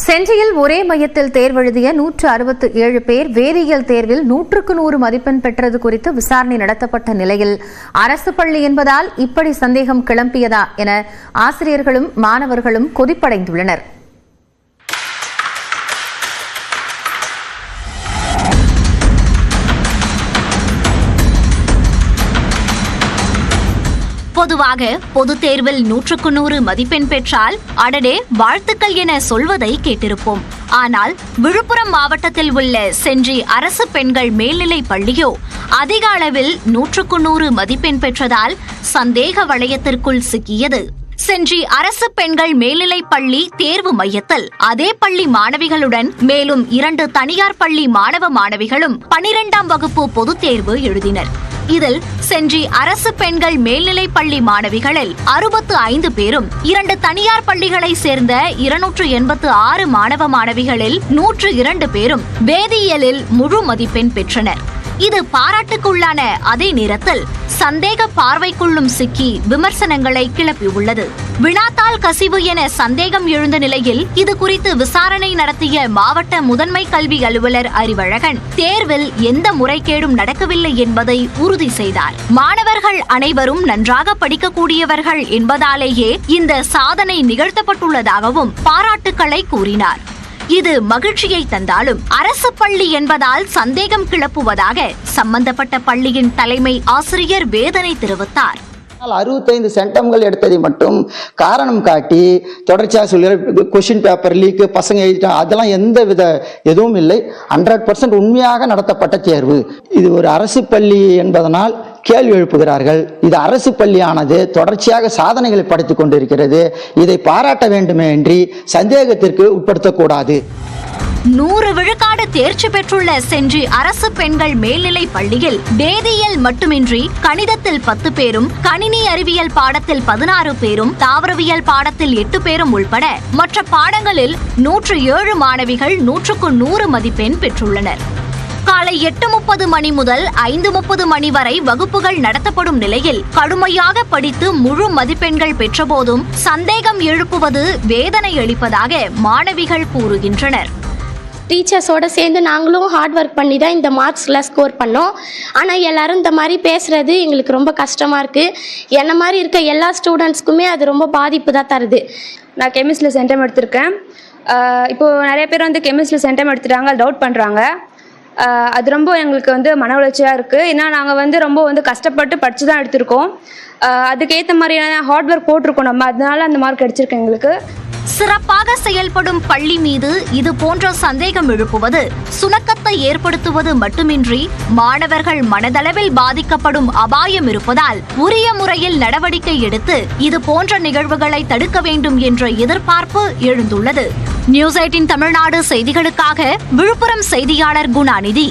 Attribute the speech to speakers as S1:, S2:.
S1: சென்னையில் ஒரே மையத்தில் தேர்வெழுதிய 167 பேர் வேதியியல் தேர்வில் 100க்கு 100 மதிப்பெண் பெற்றது குறித்து விசாரணை நடத்தப்பட்ட நிலையில் அரசு பள்ளி என்பதால் இப்படி சந்தேகம் கிளம்பியதா என ஆசிரியர்களும் மாணவர்களும் கொதிப்படைந்துள்ளனர்.
S2: பொதுவாக பொதுத் தேர்வில் 100க்கு 100 மதிப்பெண் பெற்றால் அடடே வாழ்த்துக்கள் என சொல்வதை கேட்டிருப்போம். ஆனால் விழுப்புரம் மாவட்டத்தில் உள்ள செஞ்சி அரசு பெண்கள் மேல்நிலைப் பள்ளியோ அதிக அளவில் 100க்கு 100 மதிப்பெண் பெற்றதால் சந்தேக வளையத்திற்குள் சிக்கியது. செஞ்சி அரசு பெண்கள் மேல்நிலைப் பள்ளி தேர்வு மையத்தில் அதே பள்ளி மாணவிகளுடன் மேலும் 2 தனியார் பள்ளி மாணவ மாணவிகளும் 12ஆம் வகுப்பு பொதுத் தேர்வு எழுதினர். இதில் செஞ்சி அரசு பெண்கள் மேல்நிலைப் பள்ளி மாணவிகளில் 65 பேரும் 2 தனியார் பள்ளிகளை சேர்ந்த 286 மாணவ மாணவிகளில் 102 பேரும் வேதியியலில் முழு மதிப்பெண் பெற்றனர். இது பாராட்டுக்குள்ளான அதே நேரத்தில் சந்தேக பார்வைக்குள்ளும் சிக்கி விமர்சனங்களை கிளப்பியுள்ளது. வினாத்தாள் கசிவு என சந்தேகம் எழுந்த நிலையில் இது குறித்து விசாரணை நடத்திய மாவட்ட முதன்மை கல்வி அலுவலர் அறிவழகன் தேர்வில் எந்த முறைகேடும் நடக்கவில்லை என்பதை உறுதி செய்தார். மாணவர்கள் அனைவரும் நன்றாக படிக்கக்கூடியவர்கள் என்பதாலேயே இந்த சாதனை நிகழ்த்தப்பட்டுள்ளதாகவும் பாராட்டுக்களை கூறினார். இது மகிழ்ச்சியை தந்தாலும் அரசு பள்ளி என்பதால் சந்தேகம் கிளப்புவதாக சம்பந்தப்பட்ட பள்ளியின் தலைமை ஆசிரியர் வேதனை தெரிவித்தார்.
S3: 65 சென்டம்கள் எடுத்ததை மட்டும் காரணம் காட்டி தொடர்ச்சியாக சொல்லி கொஸ்டின் பேப்பர் லீக்கு பசங்க எழுதிட்டாங்க, அதெல்லாம் எந்த வித எதுவும் இல்லை. 100% உண்மையாக நடத்தப்பட்ட தேர்வு. இது ஒரு அரசு பள்ளி என்பதனால் கேள்வி எழுப்புகிறார்கள். இது அரசு பள்ளியானது தொடர்ச்சியாக சாதனைகளை படைத்துக் கொண்டிருக்கிறது. இதை பாராட்ட வேண்டுமே என்று சந்தேகத்திற்கு உட்படுத்தக்கூடாது.
S2: 100 விழுக்காடு தேர்ச்சி பெற்றுள்ள செஞ்சி அரசு பெண்கள் மேல்நிலைப் பள்ளியில் வேதியியல் மட்டுமின்றி கணிதத்தில் 10 பேரும், கணினி அறிவியல் பாடத்தில் 16 பேரும், தாவரவியல் பாடத்தில் 8 பேரும் உள்பட மற்ற பாடங்களில் 107 மாணவிகள் 100க்கு 100 மதிப்பெண் பெற்றுள்ளனர். காலை 8:30 மணி முதல் 5:30 மணி வரை வகுப்புகள் நடத்தப்படும் நிலையில் கடுமையாக படித்து முழு மதிப்பெண்கள் பெற்றபோதும் சந்தேகம் எழுப்புவது வேதனை அளிப்பதாக மாணவிகள் கூறுகின்றனர்.
S4: டீச்சர்ஸோடு சேர்ந்து நாங்களும் ஹார்ட் ஒர்க் பண்ணி தான் இந்த மார்க்ஸ்லாம் ஸ்கோர் பண்ணோம். ஆனால் எல்லோரும் இந்த மாதிரி பேசுகிறது எங்களுக்கு ரொம்ப கஷ்டமாக இருக்குது. என்ன மாதிரி இருக்க எல்லா ஸ்டூடெண்ட்ஸ்க்குமே அது ரொம்ப பாதிப்பு தான் தருது.
S5: நான் கெமிஸ்ட்ரியில் சென்டம் எடுத்திருக்கேன். இப்போது நிறைய பேர் வந்து கெமிஸ்ட்ரியில் சென்டம் எடுத்துட்டாங்க, டவுட் பண்ணுறாங்க. அது ரொம்ப எங்களுக்கு மன உளைச்சியாக இருக்குது. ஏன்னா நாங்கள் ரொம்ப கஷ்டப்பட்டு படித்து தான் எடுத்திருக்கோம். அதுக்கேற்ற மாதிரியான ஹார்ட் ஒர்க் போட்டிருக்கோம் நம்ம, அதனால அந்த மார்க் அடிச்சிருக்கேன். எங்களுக்கு
S2: சிறப்பாக செயல்படும் பள்ளி மீது இது போன்ற சந்தேகம் எழுப்புவது சுணக்கத்தை ஏற்படுத்துவது மட்டுமின்றி மாணவர்கள் மனதளவில் பாதிக்கப்படும் அபாயம் இருப்பதால் உரிய முறையில் நடவடிக்கை எடுத்து இது போன்ற நிகழ்வுகளை தடுக்க வேண்டும் என்ற எதிர்பார்ப்பு எழுந்துள்ளது. நியூஸ் 18 தமிழ்நாடு செய்திகளுக்காக விழுப்புரம் செய்தியாளர் குணாநிதி.